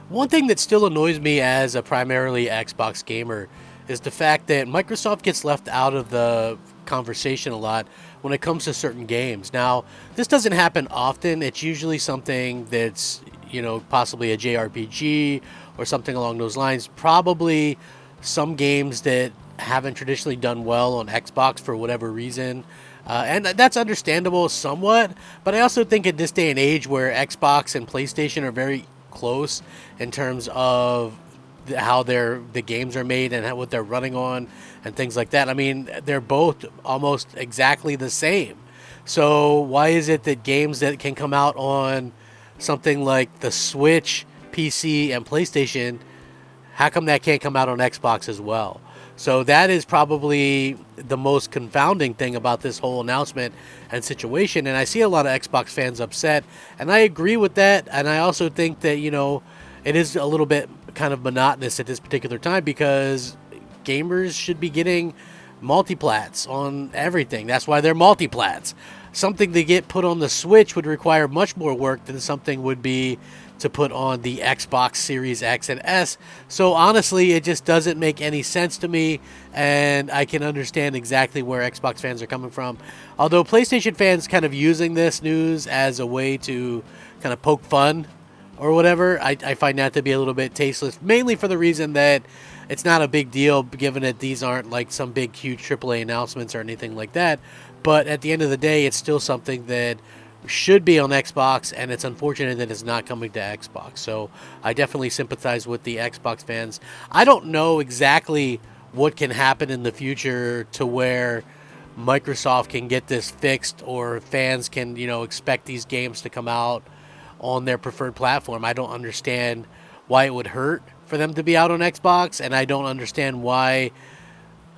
One thing that still annoys me as a primarily Xbox gamer is the fact that Microsoft gets left out of the conversation a lot when it comes to certain games. Now, this doesn't happen often. It's usually something that's, possibly a JRPG or something along those lines. Probably some games that haven't traditionally done well on Xbox for whatever reason. And that's understandable somewhat, but I also think in this day and age where Xbox and PlayStation are very close in terms of how the games are made and what they're running on and things like that. I mean, they're both almost exactly the same. So why is it that games that can come out on something like the Switch, PC, and PlayStation, how come that can't come out on Xbox as well? So that is probably the most confounding thing about this whole announcement and situation. And I see a lot of Xbox fans upset, and I agree with that. And I also think that, it is a little bit kind of monotonous at this particular time because gamers should be getting multiplats on everything. That's why they're multiplats. Something to get put on the Switch would require much more work than something would be to put on the Xbox Series X and S. So honestly, it just doesn't make any sense to me, and I can understand exactly where Xbox fans are coming from. Although PlayStation fans kind of using this news as a way to kind of poke fun or whatever, I find that to be a little bit tasteless, mainly for the reason that it's not a big deal given that these aren't like some big huge AAA announcements or anything like that. But at the end of the day, it's still something that should be on Xbox, and it's unfortunate that it's not coming to Xbox. So I definitely sympathize with the Xbox fans. I don't know exactly what can happen in the future to where Microsoft can get this fixed or fans can, expect these games to come out on their preferred platform. I don't understand why it would hurt for them to be out on Xbox, and I don't understand why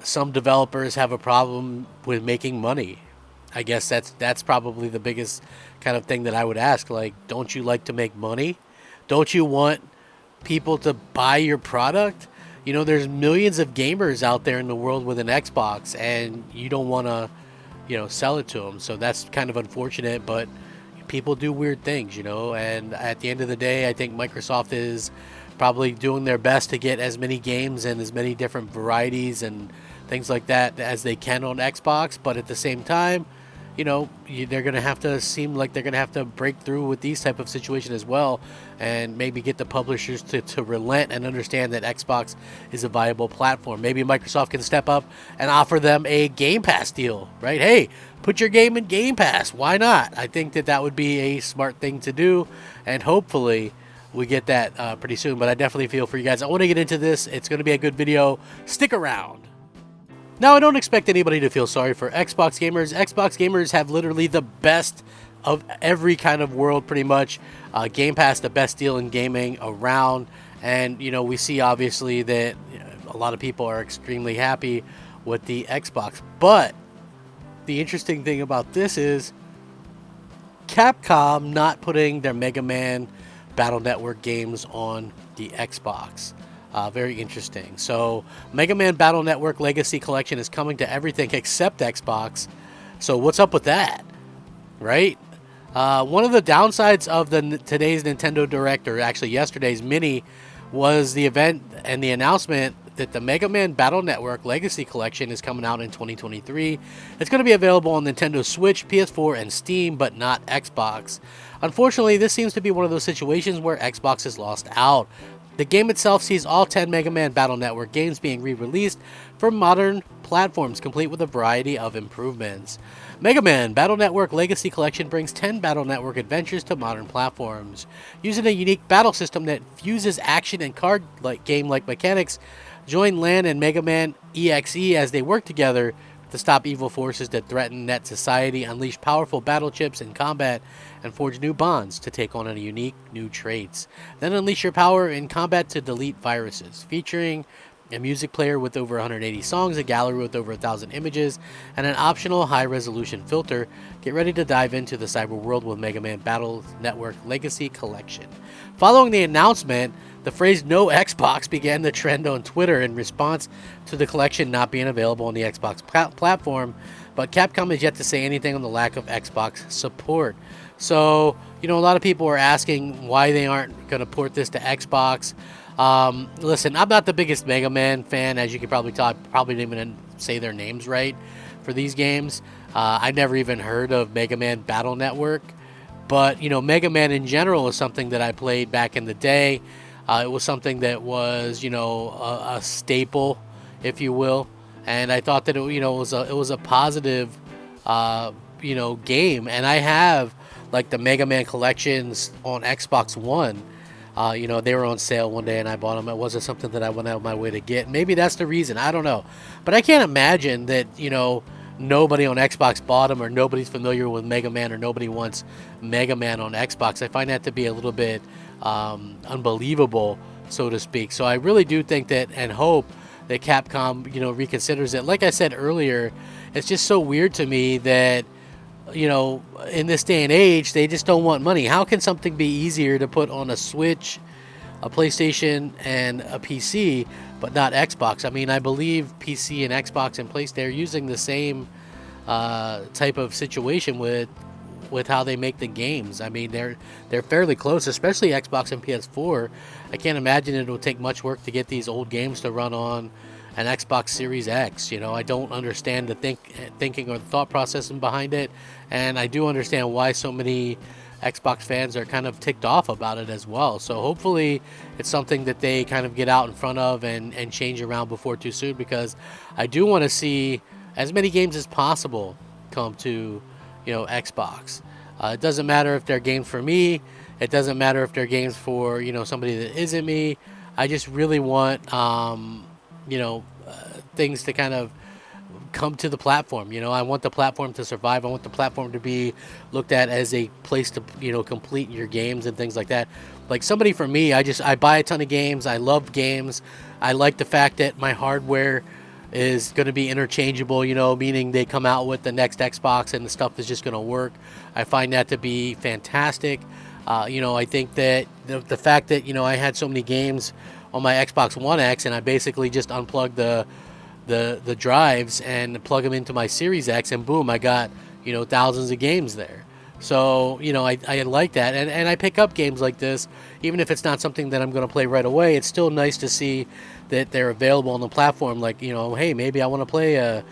some developers have a problem with making money. I guess that's probably the biggest kind of thing that I would ask. Like, don't you like to make money? Don't you want people to buy your product? There's millions of gamers out there in the world with an Xbox, and you don't want to, sell it to them. So that's kind of unfortunate, but people do weird things, and at the end of the day, I think Microsoft is probably doing their best to get as many games and as many different varieties and things like that as they can on Xbox, but at the same time, they're going to have to seem like they're going to have to break through with these type of situation as well, and maybe get the publishers to relent and understand that Xbox is a viable platform. Maybe Microsoft can step up and offer them a Game Pass deal, right? Hey, put your game in Game Pass. Why not? I think that would be a smart thing to do, and hopefully we get that pretty soon. But I definitely feel for you guys. I want to get into this. It's going to be a good video. Stick around. Now, I don't expect anybody to feel sorry for Xbox gamers. Xbox gamers have literally the best of every kind of world, pretty much. Game Pass, the best deal in gaming around. And, we see obviously that a lot of people are extremely happy with the Xbox. But the interesting thing about this is Capcom not putting their Mega Man Battle Network games on the Xbox. Very interesting. So Mega Man Battle Network Legacy Collection is coming to everything except Xbox. So what's up with that? Right? One of the downsides of today's Nintendo Direct, or actually yesterday's Mini, was the event and the announcement that the Mega Man Battle Network Legacy Collection is coming out in 2023. It's going to be available on Nintendo Switch, PS4, and Steam, but not Xbox. Unfortunately, this seems to be one of those situations where Xbox has lost out. The game itself sees all 10 Mega Man Battle Network games being re-released for modern platforms, complete with a variety of improvements. Mega Man Battle Network Legacy Collection brings 10 Battle Network adventures to modern platforms. Using a unique battle system that fuses action and card game-like mechanics, join Lan and Mega Man EXE as they work together to stop evil forces that threaten net society, unleash powerful battle chips in combat, and forge new bonds to take on unique new traits. Then unleash your power in combat to delete viruses, featuring a music player with over 180 songs, a gallery with over 1,000 images, and an optional high-resolution filter. Get ready to dive into the cyber world with Mega Man Battle Network Legacy Collection. Following the announcement, the phrase "no Xbox" began to trend on Twitter in response to the collection not being available on the Xbox platform, but Capcom is yet to say anything on the lack of Xbox support. So, you know, a lot of people are asking why they aren't going to port this to Xbox. Listen, I'm not the biggest Mega Man fan, as you can probably tell. I probably didn't even say their names right for these games. I never even heard of Mega Man Battle Network. But, you know, Mega Man in general is something that I played back in the day. It was something that was, you know, a staple, if you will. And I thought that, it was a positive, you know, game. And I have, like, the Mega Man collections on Xbox One. You know, they were on sale one day and I bought them. It wasn't something that I went out of my way to get. Maybe that's the reason. I don't know. But I can't imagine that, you know, nobody on Xbox bought them, or nobody's familiar with Mega Man, or nobody wants Mega Man on Xbox. I find that to be a little bit unbelievable, so to speak. So I really do think that and hope that Capcom, you know, reconsiders it. Like I said earlier, it's just so weird to me that, you know, in this day and age, they just don't want money. How can something be easier to put on a Switch, a PlayStation, and a PC, but not Xbox? I mean, I believe PC and Xbox and PlayStation, they're using the same type of situation with how they make the games. I mean, they're fairly close, especially Xbox and PS4. I can't imagine it will take much work to get these old games to run on an Xbox Series X. You know, I don't understand the thinking or the thought process behind it, and I do understand why so many Xbox fans are kind of ticked off about it as well. So hopefully it's something that they kind of get out in front of and change around before too soon, because I do want to see as many games as possible come to, you know, Xbox. It doesn't matter if they're games for me. It doesn't matter if they're games for, you know, somebody that isn't me. I just really want things to kind of come to the platform. You know, I want the platform to survive. I want the platform to be looked at as a place to, you know, complete your games and things like that. Like somebody for me, I buy a ton of games. I love games. I like the fact that my hardware is going to be interchangeable, you know, meaning they come out with the next Xbox and the stuff is just going to work. I find that to be fantastic. You know, I think that the fact that, you know, I had so many games on my Xbox One X and I basically just unplugged the drives and plug them into my Series X, and boom, I got, you know, thousands of games there. So, you know, I like that. And I pick up games like this, even if it's not something that I'm going to play right away. It's still nice to see that they're available on the platform. Like, you know, hey, maybe I want to play a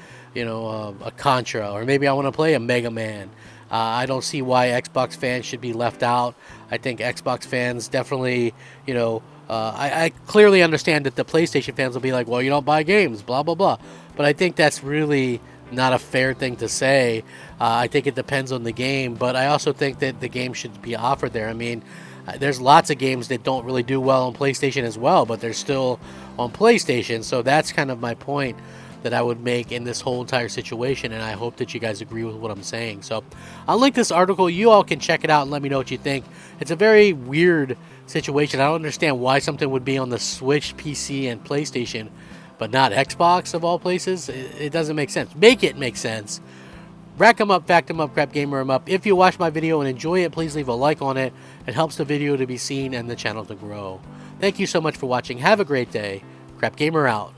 Contra, or maybe I want to play a Mega Man. I don't see why Xbox fans should be left out. I think Xbox fans definitely, you know, I clearly understand that the PlayStation fans will be like, well, you don't buy games, blah, blah, blah. But I think that's really not a fair thing to say. I think it depends on the game, but I also think that the game should be offered there. I mean, there's lots of games that don't really do well on PlayStation as well, but they're still on PlayStation. So that's kind of my point that I would make in this whole entire situation, and I hope that you guys agree with what I'm saying. So I'll link this article. You all can check it out and let me know what you think. It's a very weird situation. I don't understand why something would be on the Switch, PC, and PlayStation, but not Xbox of all places. It doesn't make sense. Make it make sense. Rack 'em up, fact 'em up, crap gamer 'em up. If you watch my video and enjoy it, please leave a like on it. It helps the video to be seen and the channel to grow. Thank you so much for watching. Have a great day. Crap gamer out.